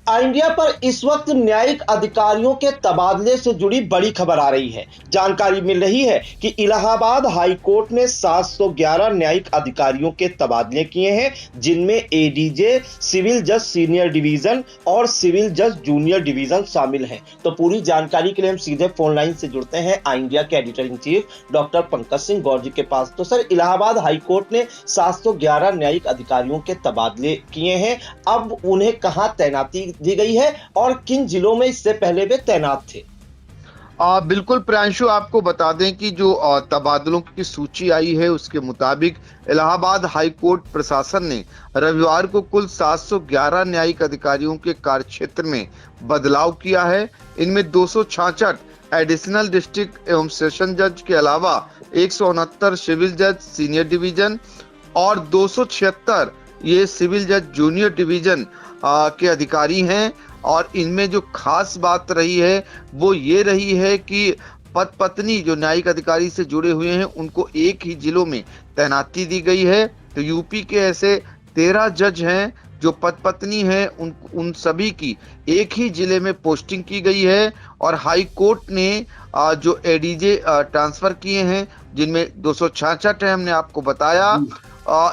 India पर इस वक्त न्यायिक अधिकारियों के तबादले से जुड़ी बड़ी खबर आ रही है। जानकारी मिल रही है कि इलाहाबाद हाई कोर्ट ने 711 न्यायिक अधिकारियों के तबादले किए हैं, जिनमें एडीजे, सिविल जज सीनियर डिवीजन और सिविल जज जूनियर डिवीजन शामिल हैं। तो पूरी जानकारी के लिए हम सीधे फोन लाइन से जुड़ते हैं इंडिया के editor in chief doctor Pankaj Singh Gaur ji के पास। तो सर, इलाहाबाद हाई कोर्ट ने 711 न्यायिक अधिकारियों के तबादले किए हैं। अब उन्हें कहां तैनाती दी गई है और किन जिलों में इससे पहले वे तैनात थे? बिल्कुल प्रियांशु, आपको बता दें कि जो तबादलों की सूची आई है उसके मुताबिक इलाहाबाद हाई कोर्ट प्रशासन ने रविवार को कुल 711 न्यायिक अधिकारियों के कार्यक्षेत्र में बदलाव किया है। इनमें 266 एडिशनल डिस्ट्रिक्ट एवं सेशन जज के अलावा 169 सिविल जज सीनियर डिवीजन और 276 ये सिविल जज जूनियर डिवीजन के अधिकारी हैं। और इनमें जो खास बात रही है वो ये रही है कि पद पत्नी जो न्यायिक अधिकारी से जुड़े हुए हैं उनको एक ही जिलों में तैनाती दी गई है। तो यूपी के ऐसे 13 जज हैं जो पद पत्नी हैं, उन सभी की एक ही जिले में पोस्टिंग की गई है। और हाई कोर्ट ने जो एडीजे ट्रांसफर किए हैं, जिनमें 266 है, हमने आपको बताया।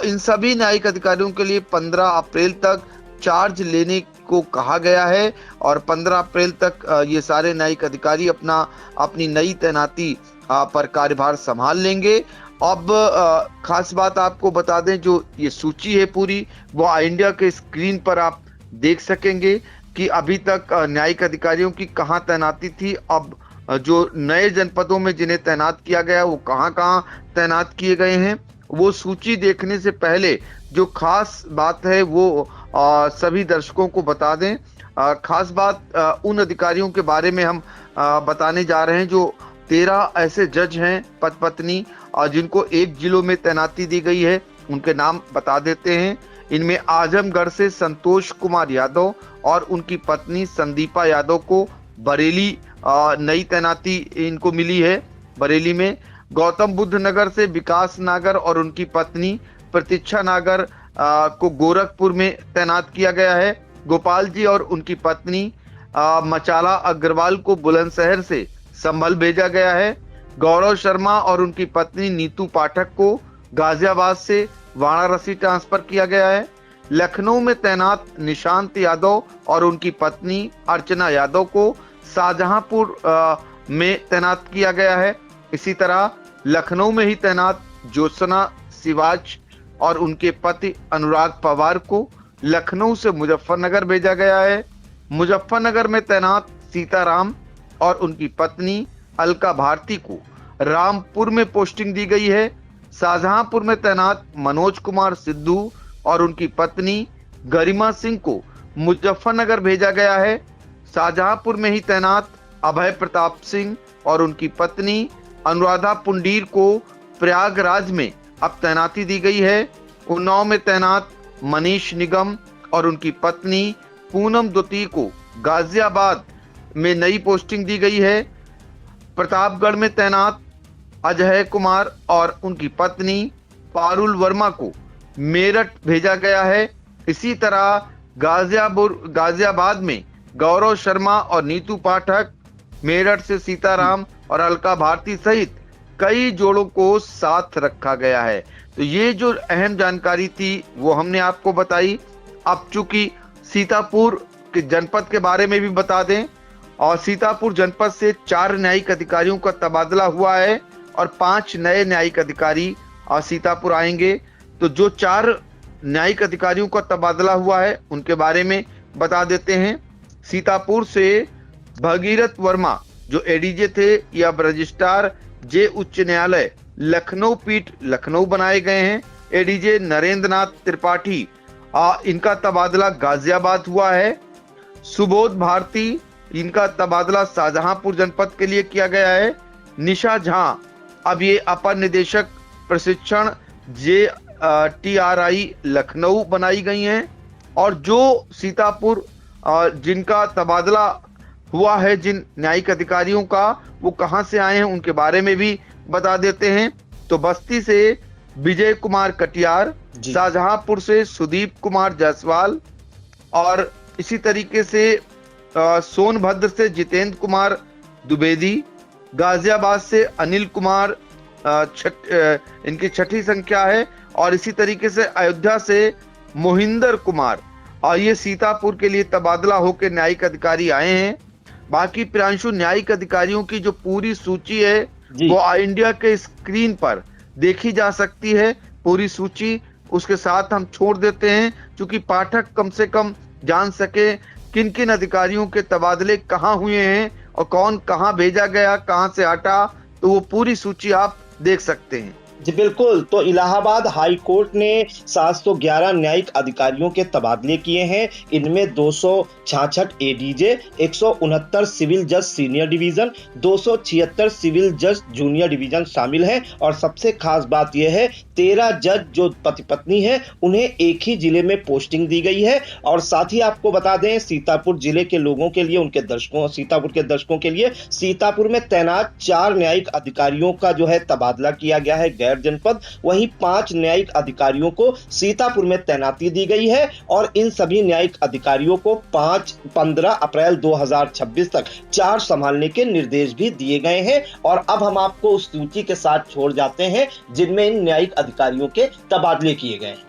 इन सभी न्यायिक अधिकारियों के लिए 15 अप्रैल तक चार्ज लेने को कहा गया है और 15 अप्रैल तक ये सारे न्यायिक अधिकारी अपनी नई तैनाती पर कार्यभार संभाल लेंगे। अब खास बात आपको बता दें, जो ये सूची है पूरी, वो इंडिया के स्क्रीन पर आप देख सकेंगे कि अभी तक न्यायिक अधिकारियों की कहां तैनाती थी। अब जो नए जनपदों में जिन्हें तैनात किया गया वो कहां तैनात किए गए हैं, वो सूची देखने से पहले जो खास बात है वो सभी दर्शकों को बता दें। खास बात उन अधिकारियों के बारे में हम बताने जा रहे हैं जो 13 ऐसे जज हैं पद पत्नी जिनको एक जिलों में तैनाती दी गई है। उनके नाम बता देते हैं। इनमें आजमगढ़ से संतोष कुमार यादव और उनकी पत्नी संदीपा यादव को बरेली नई तैनाती इनको मिली है, बरेली में। गौतम बुद्ध नगर से विकास नागर और उनकी पत्नी प्रतीक्षा नागर को गोरखपुर में तैनात किया गया है। गोपाल जी और उनकी पत्नी मचाला अग्रवाल को बुलंदशहर से संभल भेजा गया है। गौरव शर्मा और उनकी पत्नी नीतू पाठक को गाजियाबाद से वाराणसी ट्रांसफर किया गया है। लखनऊ में तैनात निशांत यादव और उनकी पत्नी अर्चना यादव को शाहजहांपुर में तैनात किया गया है। इसी तरह लखनऊ में ही तैनात ज्योत्सना सिवाच और उनके पति अनुराग पवार को लखनऊ से मुजफ्फरनगर भेजा गया है। मुजफ्फरनगर में तैनात सीताराम और उनकी पत्नी अलका भारती को रामपुर में पोस्टिंग दी गई है। शाहजहांपुर में तैनात मनोज कुमार सिद्धू और उनकी पत्नी गरिमा सिंह को मुजफ्फरनगर भेजा गया है। शाहजहांपुर में ही तैनात अभय प्रताप सिंह और उनकी पत्नी अनुराधा पुंडीर को प्रयागराज में अब तैनाती दी गई है। उन्नाव में तैनात मनीष निगम और उनकी पत्नी पूनम दुती को गाजियाबाद में नई पोस्टिंग दी गई है। प्रतापगढ़ में तैनात अजय कुमार और उनकी पत्नी पारुल वर्मा को मेरठ भेजा गया है। इसी तरह गाजियाबाद में गौरव शर्मा और नीतू पाठक, मेरठ से सीताराम और अलका भारती सहित कई जोड़ों को साथ रखा गया है। तो ये जो अहम जानकारी थी वो हमने आपको बताई। अब चूंकि सीतापुर के जनपद के बारे में भी बता दें, और सीतापुर जनपद से 4 न्यायिक अधिकारियों का तबादला हुआ है और 5 नए न्यायिक अधिकारी सीतापुर आएंगे। तो जो 4 न्यायिक अधिकारियों का तबादला हुआ है उनके बारे में बता देते हैं। सीतापुर से भगीरथ वर्मा जो एडीजे थे, या रजिस्ट्रार जे उच्च न्यायालय लखनऊ पीठ लखनऊ बनाए गए हैं। एडीजे नरेंद्र नाथ त्रिपाठी इनका तबादला गाजियाबाद हुआ है। सुबोध भारती इनका तबादला शाहजहांपुर जनपद के लिए किया गया है। निशा झा अब ये अपर निदेशक प्रशिक्षण JTRI लखनऊ बनाई गई हैं। और जो सीतापुर जिनका तबादला हुआ है, जिन न्यायिक अधिकारियों का, वो कहां से आए हैं उनके बारे में भी बता देते हैं। तो बस्ती से विजय कुमार कटियार, शाहजहांपुर से सुदीप कुमार जायसवाल और इसी तरीके से सोनभद्र से जितेंद्र कुमार द्विवेदी, गाजियाबाद से अनिल कुमार इनकी छठी संख्या है, और इसी तरीके से अयोध्या से मोहिंदर कुमार, और ये सीतापुर के लिए तबादला होकर न्यायिक अधिकारी आए हैं। बाकी प्रियांशु, न्यायिक अधिकारियों की जो पूरी सूची है वो इंडिया के स्क्रीन पर देखी जा सकती है, पूरी सूची उसके साथ हम छोड़ देते हैं, क्योंकि पाठक कम से कम जान सके किन किन अधिकारियों के तबादले कहाँ हुए हैं और कौन कहाँ भेजा गया, कहाँ से हटा, तो वो पूरी सूची आप देख सकते हैं। जी बिल्कुल। तो इलाहाबाद हाई कोर्ट ने 711 न्यायिक अधिकारियों के तबादले किए हैं। इनमें 266 एडीजे, 169 सिविल जज सीनियर डिवीजन, 276 सिविल जज जूनियर डिवीजन शामिल हैं। और सबसे खास बात यह है 13 जज जो पति पत्नी हैं उन्हें एक ही जिले में पोस्टिंग दी गई है। और साथ ही आपको बता दें, सीतापुर जिले के लोगों के लिए, उनके दर्शकों, सीतापुर के दर्शकों के लिए, सीतापुर में तैनात 4 न्यायिक अधिकारियों का जो है तबादला किया गया है गैर जनपद। वहीं 5 न्यायिक अधिकारियों को सीतापुर में तैनाती दी गई है। और इन सभी न्यायिक अधिकारियों को 15 अप्रैल 2026 तक चार्ज संभालने के निर्देश भी दिए गए हैं। और अब हम आपको उस सूची के साथ छोड़ जाते हैं जिनमें इन न्यायिक अधिकारियों के तबादले किए गए हैं।